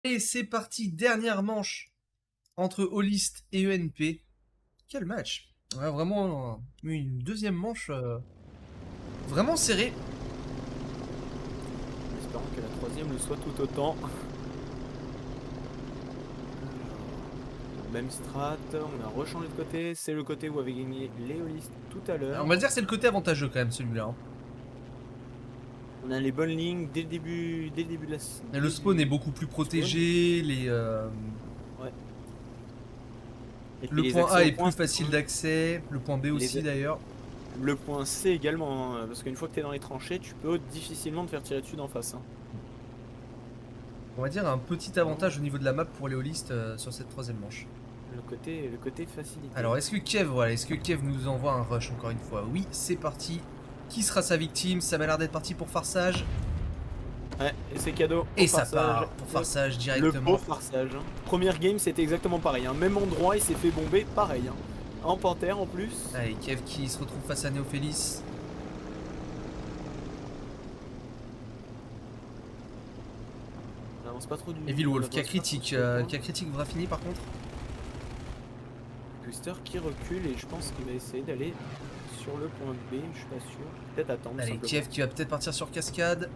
Et c'est parti, dernière manche entre Holist et ENP. Quel match! Ouais, vraiment une deuxième manche vraiment serrée. En espérant que la troisième le soit tout autant. Même strat, on a rechangé de côté. C'est le côté où avait gagné les holistes tout à On l'heure. va dire que c'est le côté avantageux quand même celui-là. Hein. On a les bonnes lignes dès le début de la Et le dès spawn est du beaucoup plus spawn. protégé, Ouais. Et puis le les point accès A au est point plus facile d'accès, le point B aussi les... d'ailleurs. le point C également, hein, parce qu'une fois que tu es dans les tranchées, tu peux difficilement te faire tirer dessus d'en face. Hein. On va dire un petit Non, avantage au niveau de la map pour les holistes sur cette troisième manche. le côté facilité. Alors est-ce que Kev nous envoie un rush encore une fois? Oui, c'est parti. Qui sera sa victime? Ça m'a l'air d'être parti pour Farsage. Ouais, et c'est cadeau au Et ça farçage. part pour Farsage Le beau directement. farçage. Hein. Première game, c'était exactement pareil. Hein. Même endroit, il s'est fait bomber pareil. Hein. En panthère en plus. Allez, Kev qui se retrouve face à Néophélis. On avance pas trop du. Evil on Wolf avance pas trop sur le point. qui a critique Vrafini par contre. Twister qui recule et je pense qu'il va essayer d'aller sur le point B. Je suis pas sûr. Peut-être attendre Allez, simplement. Kiev qui va peut-être partir sur cascade.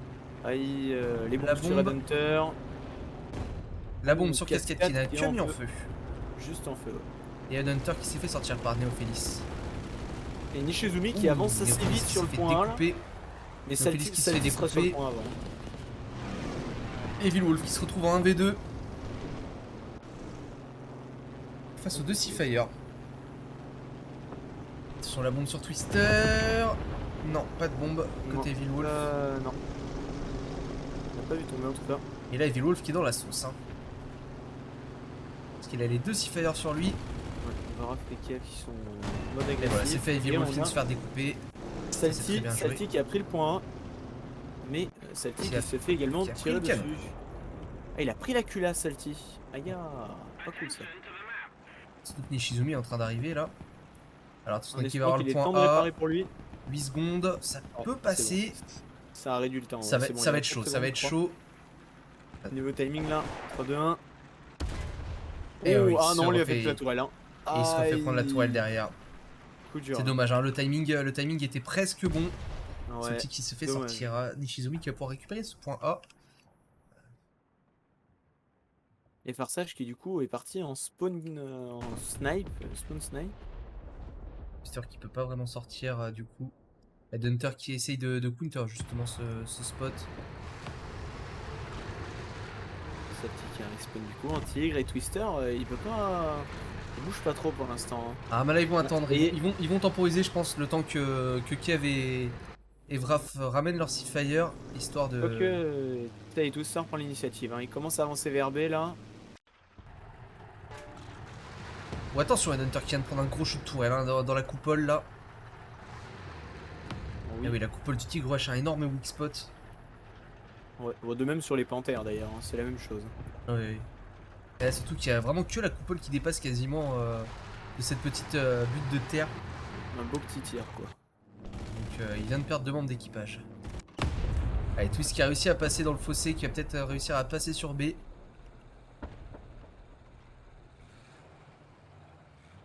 Aïe, les La bombes sur bombe. Headhunter. La bombe Ouh, sur cascade qui cascade n'a qui est que en mis en feu. feu. Juste en feu. Et un Hunter qui s'est fait sortir par Néophélis. Et Nishizumi qui Ouh, avance assez Néophélis vite qui sur s'est le fait point A là. découper. Mais Néophélis qui se fait Salty sera sur le découper. point avant. Evil Wolf qui se retrouve en 1v2. Face aux deux Seafire. Sur la bombe sur Twister. Non, pas de bombe côté Evil Wolf. Non. On n'a pas vu tomber en tout cas. Et là, Evil Wolf qui est dans la sauce. Hein. Parce qu'il a les deux Seafire sur lui. Ouais, on verra que les Kiev qui sont en mode Et agressif. voilà, c'est fait. Evil Et Wolf on vient de a se faire découper. C'est très Salty, bien joué. Salty qui a pris le point A. Mais Salty qui se fait également qui a pris tirer le dessus. canon. Ah, il a pris la culasse Salty. Aïe, pas cool ça. Surtout que Nishizumi est en train d'arriver là. Alors En Tsunaki va espérant avoir le qu'il ait le point temps de A. réparer pour lui. 8 secondes, ça Oh, peut c'est bon. passer. Ça a réduit le temps. Ça Ouais, va, c'est bon, ça il va y a être chaud, 30 ça va secondes, être je crois. chaud. Niveau timing là, 3, 2, 1. Et Oh, il ah se non, on lui a fait toute refait, la tourelle. Hein. et il se refait prendre la tourelle Aïe. derrière. Coup dur. C'est Hein. dommage, hein, le timing était presque bon. Ce Ouais, petit qui se fait dommage. sortir Nishizumi qui va pouvoir récupérer ce point A. Et Farsage qui du coup est parti en spawn en snipe, spawn snipe. Mister qui peut pas vraiment sortir du coup. Hunter qui essaye de counter justement ce spot. Salty qui a respawn du coup en tigre et Twister il peut pas. Il bouge pas trop pour l'instant. Hein. Ah mais là ils vont attendre, Et ils vont temporiser je pense le temps que Kiev et Vraf ramènent leur Seafire, histoire de... quoique Twister prend l'initiative. Hein. Il commence à avancer vers B là. Oh, attention, Hunter qui vient de prendre un gros shoot de tourelle hein, dans la coupole là. Bon, Ah oui, la coupole du tigre wesh, un énorme weak spot. Ouais, bon, de même sur les panthères d'ailleurs, hein, c'est la même chose. Oui, oui. Et là, surtout qu'il y a vraiment que la coupole qui dépasse quasiment de cette petite butte de terre. Un beau petit tir quoi. Donc il vient de perdre 2 membres d'équipage. Allez, Twist qui a réussi à passer dans le fossé, qui va peut-être réussir à passer sur B.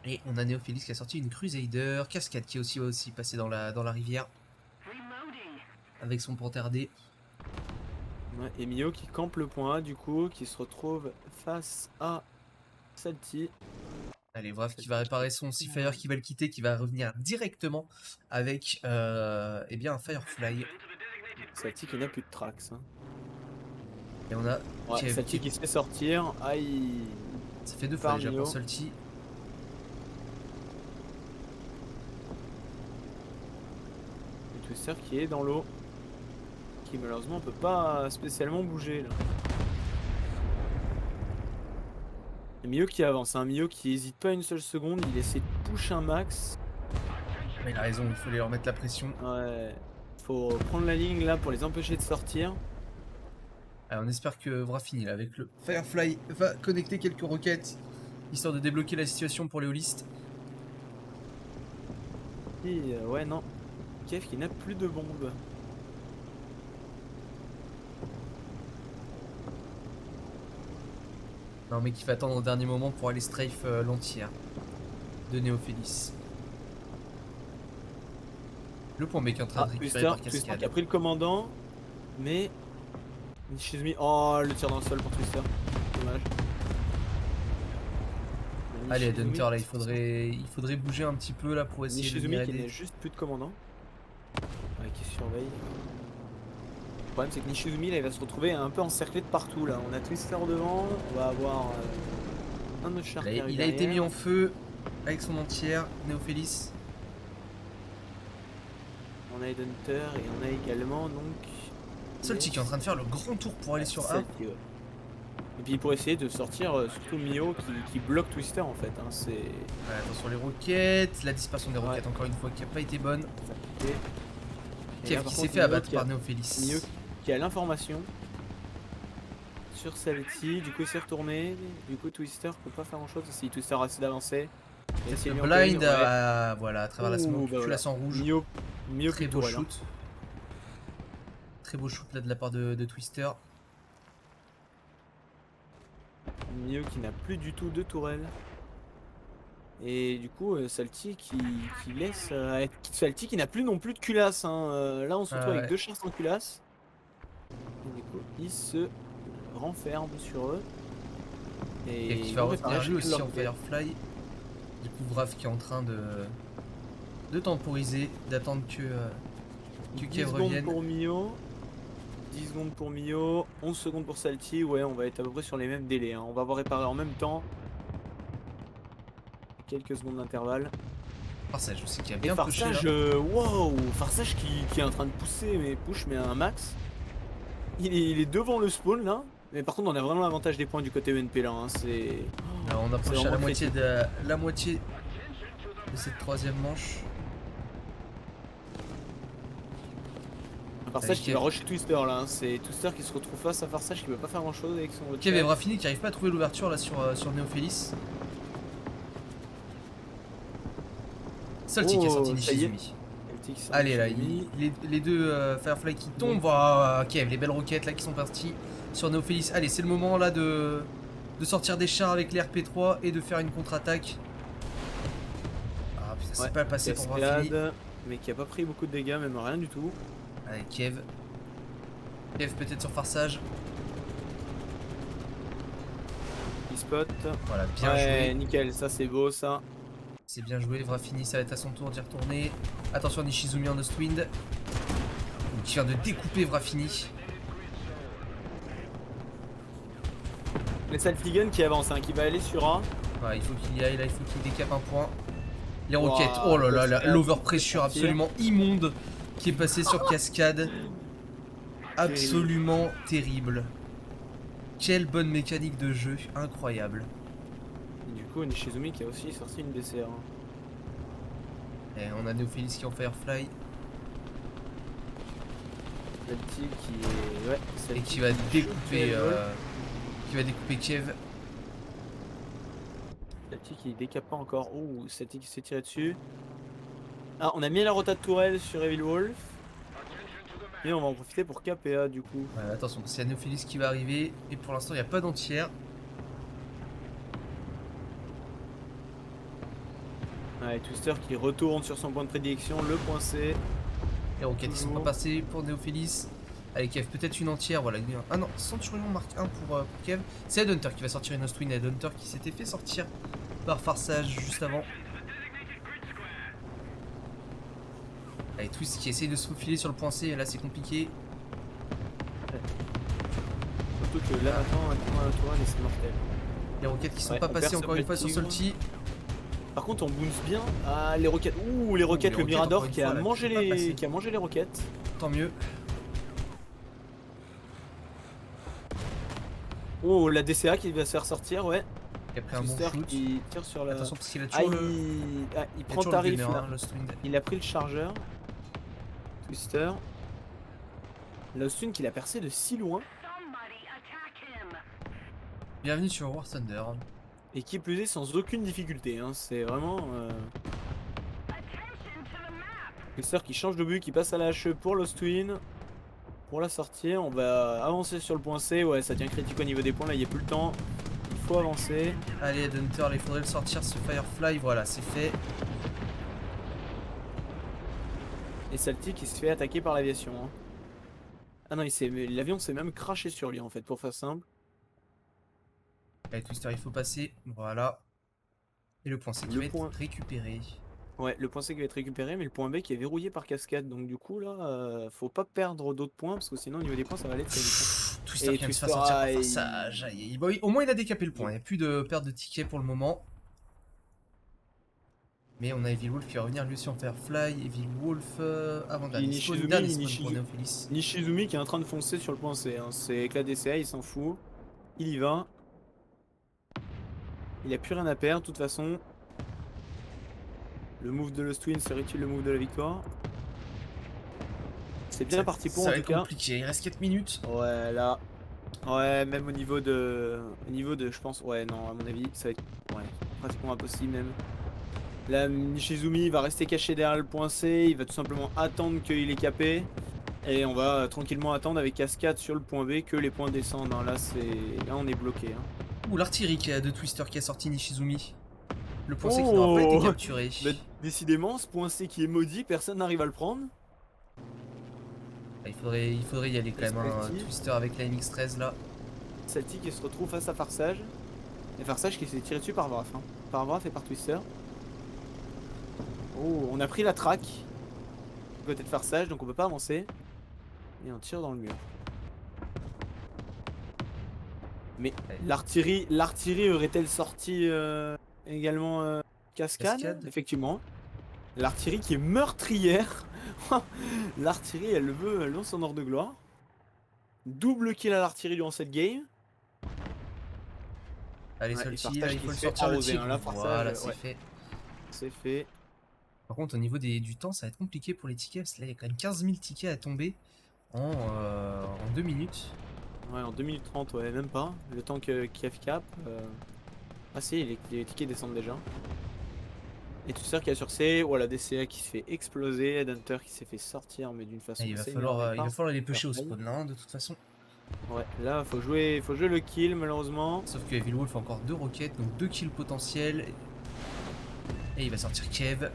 Et on a Néophélis qui a sorti une Crusader, Cascade qui est aussi passé dans la rivière. Avec son Panther D. Ouais, et Mio qui campe le point A du coup, qui se retrouve face à Salty. Allez, bref, qui va réparer son Seafire, qui va le quitter, qui va revenir directement avec eh bien, un Firefly. Salty qui n'a plus de tracks. Hein. Et on a Ouais, Salty qui se fait sortir. Aïe. Ça fait 2 fois déjà pour Salty. Et Twister qui est dans l'eau. Qui malheureusement peut pas spécialement bouger là. Et Mio qui avance, un Mio qui hésite pas une seule seconde, il essaie de push un max. Mais il a raison, il faut leur mettre la pression. Ouais. Faut prendre la ligne là pour les empêcher de sortir. Alors on espère que Vrafini là, avec le Firefly va connecter quelques roquettes histoire de débloquer la situation pour les holistes. Et ouais non. Kev qui n'a plus de bombes. Non, mais qui fait attendre au dernier moment pour aller strafe l'entière de Néophélis. Le point B qui est en train de récupérer par Twister qui cascade. a pris le commandant, mais Nishizumi, oh le tir dans le sol pour Twister, dommage. Allez, Nishizumi, Hunter, là, il faudrait bouger un petit peu là pour essayer de Nishizumi venir qui n'a aider. juste plus de commandant, ouais, qui surveille. Le problème c'est que Nishizumi là, il va se retrouver un peu encerclé de partout là. On a Twister devant, on va avoir un autre char qui arrive Il a été mis derrière. en feu avec son entière, Néophélis. On a Hunter et on a également donc Salty qui est en train de faire le grand tour pour aller sur A. Salty, ouais. Et puis pour essayer de sortir surtout Mio qui bloque Twister en fait. Hein, c'est. Ouais, attention les roquettes, la dispersion des roquettes encore une fois qui n'a pas été bonne. Kev qui s'est fait abattre par Néophélis. Mio qui a l'information sur Salty, du coup il s'est retourné, du coup Twister peut pas faire grand chose si Twister a assez d'avancé. Le blind voilà, à travers la smoke, bah tu la sens rouge. Mio très beau shoot. Très beau shoot là de la part de Twister. Mio qui n'a plus du tout de tourelle. Et du coup Salty qui laisse Salty qui n'a plus non plus de culasse hein. Là on se retrouve avec deux chars sans culasse. Et du coup il se renferme sur eux. Et qui va retenir lui aussi en Firefly. Du coup Vraf qui est en train de temporiser, d'attendre que Kev revienne. 10 secondes pour Mio. 10 secondes pour Mio, 11 secondes pour Salty, ouais on va être à peu près sur les mêmes délais, hein. On va avoir réparé en même temps. Quelques secondes d'intervalle. Farsage aussi qui a bien poussé. Wow, Farsage qui est en train de pousser, mais push mais à un max. Il est devant le spawn là. Mais par contre on a vraiment l'avantage des points du côté ENP là, hein. C'est. On approche à la moitié de cette troisième manche. Farsage qui va rusher Twister là, hein. C'est Twister qui se retrouve face à Farsage qui peut pas faire grand chose avec son. Kev et Vrafini qui arrive pas à trouver l'ouverture là sur Néophélis. Salty qui a sorti Nishizumi. Allez là, les deux Firefly qui tombent. Voilà, Kev, les belles roquettes là qui sont parties sur Néophélis. Allez, c'est le moment là de sortir des chars avec les RP3 et de faire une contre-attaque. Ah putain, c'est pas passé pour Vrafini. Mais qui a pas pris beaucoup de dégâts, même rien du tout. Allez, Kev. Kev peut-être sur Farsage. Il spot. Voilà, bien joué. Nickel, ça c'est beau ça. C'est bien joué, Vrafini, ça va être à son tour d'y retourner. Attention Nishizumi en Ostwind. Qui vient de découper Vrafini. Les Saltigan qui avance, hein, qui va aller sur A. Ouais, il faut qu'il y aille là, il faut qu'il décape un point. Les roquettes, oh là là, l'overpressure absolument immonde qui est passé sur cascade. Absolument terrible. Quelle bonne mécanique de jeu, incroyable. Et du coup, Nishizumi qui a aussi sorti une DCR. Et on a Néophélis qui est en Firefly. Salty qui est. Ouais, et qui va découper. Qui va découper Kev. Salty qui décape pas encore. Oh, Salty qui s'est tiré dessus. Ah, on a mis la rota de tourelle sur Evil Wolf. Et on va en profiter pour KPA du coup. Ouais, attention, c'est Néophélis qui va arriver. Et pour l'instant, il n'y a pas d'entière. Ouais, Twister qui retourne sur son point de prédilection, le point C. Les roquettes qui sont pas passées pour Néophélis. Allez, Kev, peut-être une entière. Voilà. Ah non, Centurion marque 1 pour Kev. C'est Headhunter qui va sortir une Ostwin. Headhunter qui s'était fait sortir par Farsage juste avant. Allez, Twist qui essaye de se faufiler sur le point C. Et là, c'est compliqué. Surtout que là, maintenant, un point à la tourelle et c'est mortel. Les roquettes qui sont pas passées encore une fois sur Salty. Par contre, on bounce bien. Ah, les roquettes. Ouh, les roquettes, le Mirador qui a mangé les roquettes. Tant mieux. Oh, la DCA qui va se faire sortir, ouais. Il a pris un bon shoot. Qui tire sur la. Attention parce qu'il a toujours il prend tarif. Il a pris le chargeur. Twister. L'Ostune qu'il a percé de si loin. Bienvenue sur War Thunder. Et qui plus est sans aucune difficulté, hein. C'est vraiment. Twister qui change de but, qui passe à la HE pour l'Ostune. Pour la sortir, on va avancer sur le point C. Ouais, ça tient critique au niveau des points. Là, il n'y a plus le temps. Il faut avancer. Allez, Hunter, il faudrait le sortir ce Firefly. Voilà, c'est fait. Et Salty qui se fait attaquer par l'aviation. Hein. Ah non, l'avion s'est même craché sur lui en fait, pour faire simple. Allez, Twister, il faut passer. Voilà. Et le point C qui va être récupéré. Ouais, le point C qui va être récupéré, mais le point B qui est verrouillé par cascade. Donc du coup là, faut pas perdre d'autres points parce que sinon au niveau des points ça va aller très vite. Twister qui vient de se faire sortir par Forsage. Au moins il a décapé le point. Il n'y a plus de perte de tickets pour le moment. Mais on a Evil Wolf qui va revenir lui aussi en Firefly. Evil Wolf avant dernier spawn pour Neophélis. Nishizumi qui est en train de foncer sur le point C. Hein. C'est éclat DCA, il s'en fout. Il y va. Il a plus rien à perdre de toute façon. Le move de Lost Twin serait-il le move de la victoire? C'est bien parti pour en tout cas. Ça va être compliqué, il reste 4 minutes. Ouais là. Ouais, même au niveau de je pense, ouais non à mon avis ça va être pratiquement impossible même. Là Nishizumi va rester caché derrière le point C, il va tout simplement attendre qu'il est capé. Et on va tranquillement attendre avec cascade sur le point B que les points descendent. Hein. Là on est bloqué. Hein. Ouh, l'artillerie de Twister qui a sorti Nishizumi. Le point C qui n'aura pas été capturé. Bah, décidément, ce point C qui est maudit, personne n'arrive à le prendre. Il faudrait y aller quand même. Hein. Twister avec la MX-13 là. Salty qui se retrouve face à Farsage. Et Farsage qui s'est tiré dessus par Vraf. Hein. Par Vraf et par Twister. Oh, on a pris la track. Côté de Farsage, donc on peut pas avancer. Et on tire dans le mur. Mais l'artillerie aurait-elle sorti également cascade? Effectivement. L'artillerie qui est meurtrière. L'artillerie, elle veut son ordre de gloire. Double kill à l'artillerie durant cette game. Allez, Salty, là il faut le sortir le tir. Voilà, c'est fait. C'est fait. Par contre, au niveau du temps, ça va être compliqué pour les tickets. Parce que là, il y a quand même 15 000 tickets à tomber en 2 minutes. Ouais, en 2 minutes 30, ouais, même pas. Le temps que Kiev cap. Ah si, les tickets descendent déjà. Et Twister qui a sur C, voilà, DCA qui se fait exploser, Hunter qui s'est fait sortir, mais d'une façon. Il va falloir les pusher au spawn là, hein, de toute façon. Ouais, là faut jouer le kill malheureusement. Sauf que Evil Wolf a encore 2 roquettes, donc 2 kills potentiels. Et il va sortir Kev.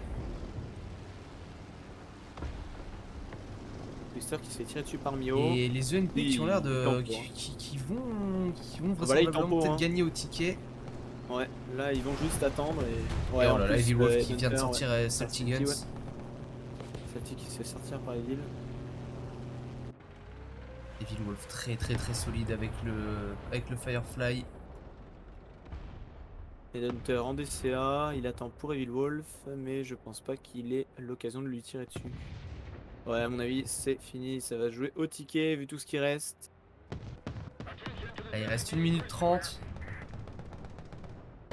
Twister qui se fait tirer dessus par Mio. Et les ENP qui ont l'air de. qui vont vraisemblablement peut-être gagner au ticket. Ouais, là ils vont juste attendre et... Ouais, oh là là, Evil Wolf qui vient de sortir Salty Guns. Salty qui se fait sortir par Evil. Evil Wolf très solide avec le Firefly. Et Hunter en DCA, il attend pour Evil Wolf, mais je pense pas qu'il ait l'occasion de lui tirer dessus. Ouais, à mon avis c'est fini, ça va jouer au ticket vu tout ce qui reste. Là, il reste 1 minute 30.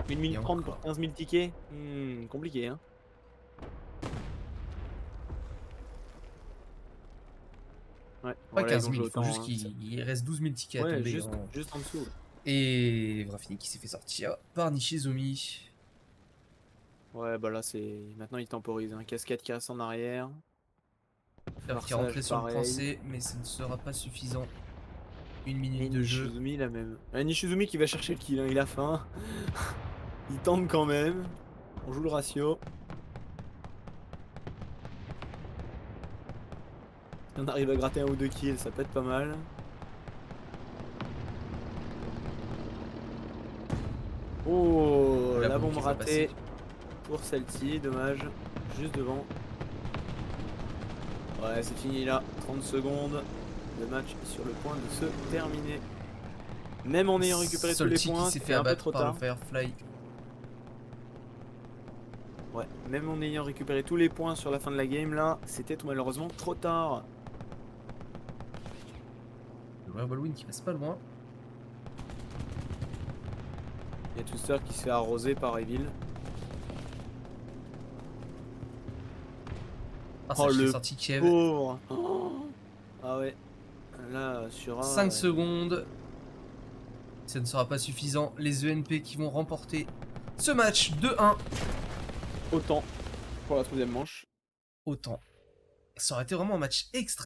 1 minute 30 pour 15 000 tickets, compliqué hein. Ouais, pas 15 000, il faut juste qu'il reste 12 000 tickets à tomber. Juste en dessous. Et Vrafini qui s'est fait sortir par Nishizumi. Ouais, bah là c'est. Maintenant il temporise, hein. Cascade qui reste en arrière. Faire qui est rentré sur le point C, mais ça ne sera pas suffisant. 1 minute de jeu. Nishizumi là même. Nishizumi qui va chercher le kill, hein. Il a faim. Il tente quand même. On joue le ratio. Si on arrive à gratter 1 ou 2 kills, ça peut être pas mal. Oh, la bombe ratée pour Salty, dommage. Juste devant. Ouais, c'est fini là. 30 secondes. Le match est sur le point de se terminer. Même en ayant récupéré tous les points, qui s'est fait abattre par le Firefly. Ouais, même en ayant récupéré tous les points sur la fin de la game là, c'était malheureusement trop tard. Le Royal Ballwin qui passe pas loin. Il y a Twister qui se fait arroser par Evil. Ah, ça, le sorti Kev. Pauvre. Oh. Ah ouais. Là sur 5 secondes. Ça ne sera pas suffisant. Les ENP qui vont remporter ce match 2-1. Autant pour la 3ème manche. Autant. Ça aurait été vraiment un match extra.